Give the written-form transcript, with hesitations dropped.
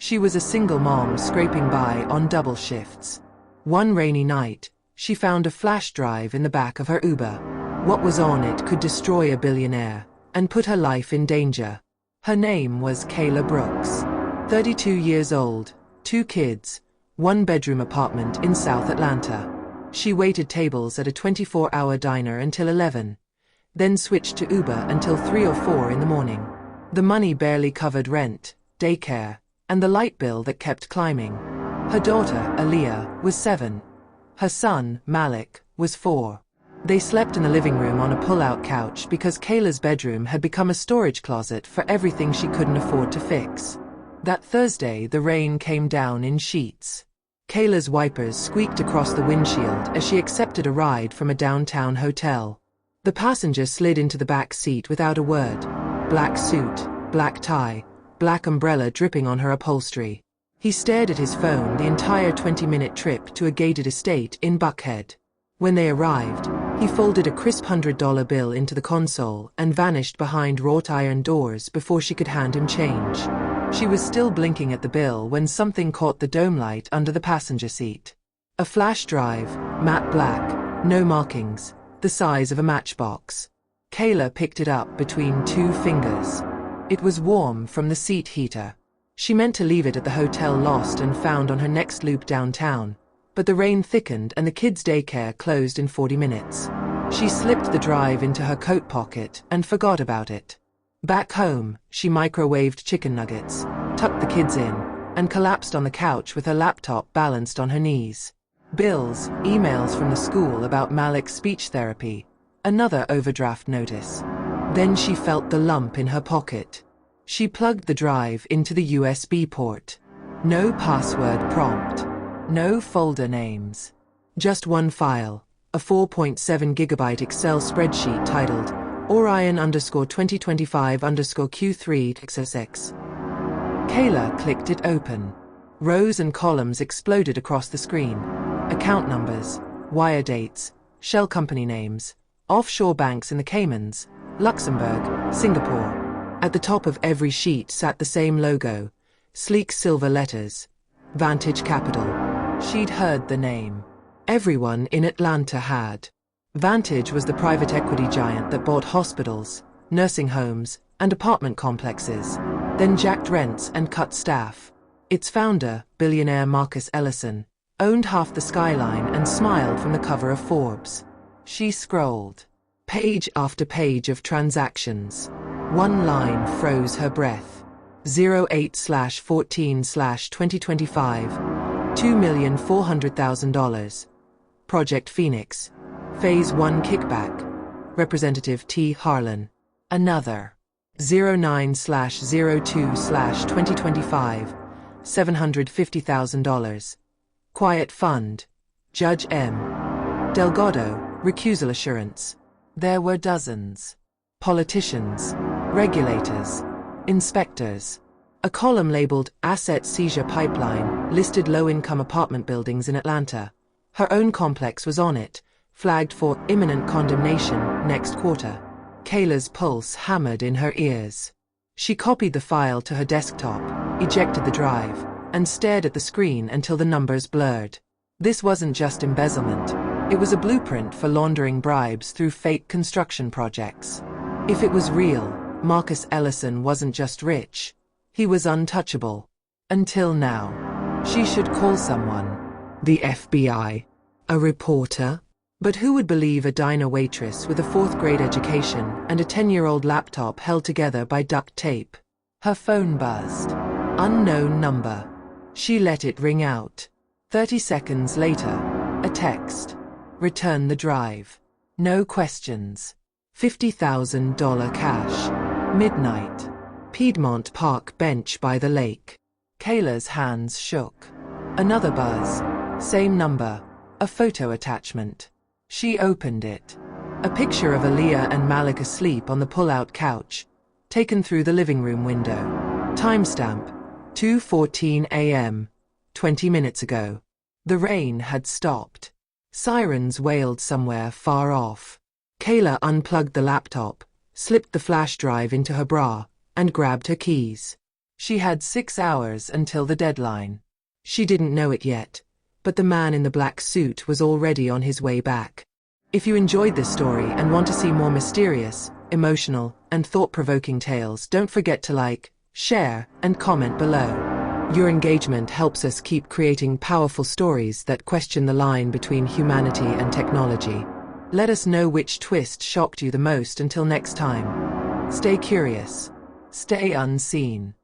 She was a single mom scraping by on double shifts. One rainy night, she found a flash drive in the back of her Uber. What was on it could destroy a billionaire and put her life in danger. Her name was Kayla Brooks. 32 years old, 2 kids, 1-bedroom apartment in South Atlanta. She waited tables at a 24-hour diner until 11, then switched to Uber until 3 or 4 in the morning. The money barely covered rent, daycare, and the light bill that kept climbing. Her daughter, Aaliyah, was 7. Her son, Malik, was 4. They slept in the living room on a pull-out couch because Kayla's bedroom had become a storage closet for everything she couldn't afford to fix. That Thursday, the rain came down in sheets. Kayla's wipers squeaked across the windshield as she accepted a ride from a downtown hotel. The passenger slid into the back seat without a word. Black suit, black tie, black umbrella dripping on her upholstery. He stared at his phone the entire 20-minute trip to a gated estate in Buckhead. When they arrived, he folded a crisp $100 bill into the console and vanished behind wrought iron doors before she could hand him change. She was still blinking at the bill when something caught the dome light under the passenger seat. A flash drive, matte black, no markings, the size of a matchbox. Kayla picked it up between 2 fingers. It was warm from the seat heater. She meant to leave it at the hotel Lost and Found on her next loop downtown, but the rain thickened and the kids' daycare closed in 40 minutes. She slipped the drive into her coat pocket and forgot about it. Back home, she microwaved chicken nuggets, tucked the kids in, and collapsed on the couch with her laptop balanced on her knees. Bills, emails from the school about Malik's speech therapy, another overdraft notice. Then she felt the lump in her pocket. She plugged the drive into the USB port. No password prompt. No folder names. Just one file, a 4.7 gigabyte Excel spreadsheet titled Orion_2025_Q3XSX. Kayla clicked it open. Rows and columns exploded across the screen. Account numbers, wire dates, shell company names, offshore banks in the Caymans, Luxembourg, Singapore. At the top of every sheet sat the same logo, sleek silver letters, Vantage Capital. She'd heard the name. Everyone in Atlanta had. Vantage was the private equity giant that bought hospitals, nursing homes, and apartment complexes, then jacked rents and cut staff. Its founder, billionaire Marcus Ellison, owned half the skyline and smiled from the cover of Forbes. She scrolled. Page after page of transactions. One line froze her breath. 08/14/2025, $2,400,000. Project Phoenix. Phase 1 kickback. Representative T. Harlan. Another. 09/02/2025, $750,000. Quiet Fund. Judge M. Delgado, recusal assurance. There were dozens. Politicians, regulators, inspectors. A column labeled Asset Seizure Pipeline listed low-income apartment buildings in Atlanta. Her own complex was on it, flagged for imminent condemnation next quarter. Kayla's pulse hammered in her ears. She copied the file to her desktop, ejected the drive, and stared at the screen until the numbers blurred. This wasn't just embezzlement. It was a blueprint for laundering bribes through fake construction projects. If it was real, Marcus Ellison wasn't just rich. He was untouchable. Until now. She should call someone. The FBI. A reporter? But who would believe a diner waitress with a 4th-grade education and a 10-year-old laptop held together by duct tape? Her phone buzzed. Unknown number. She let it ring out. 30 seconds later, a text. Return the drive. No questions. $50,000 cash. Midnight. Piedmont Park bench by the lake. Kayla's hands shook. Another buzz. Same number. A photo attachment. She opened it. A picture of Aaliyah and Malik asleep on the pull-out couch, taken through the living room window. Timestamp. 2:14 a.m. 20 minutes ago. The rain had stopped. Sirens wailed somewhere far off. Kayla unplugged the laptop, slipped the flash drive into her bra, and grabbed her keys. She had 6 hours until the deadline. She didn't know it yet, but the man in the black suit was already on his way back. If you enjoyed this story and want to see more mysterious, emotional, and thought-provoking tales, don't forget to like, share, and comment below. Your engagement helps us keep creating powerful stories that question the line between humanity and technology. Let us know which twist shocked you the most. Until next time, stay curious, stay unseen.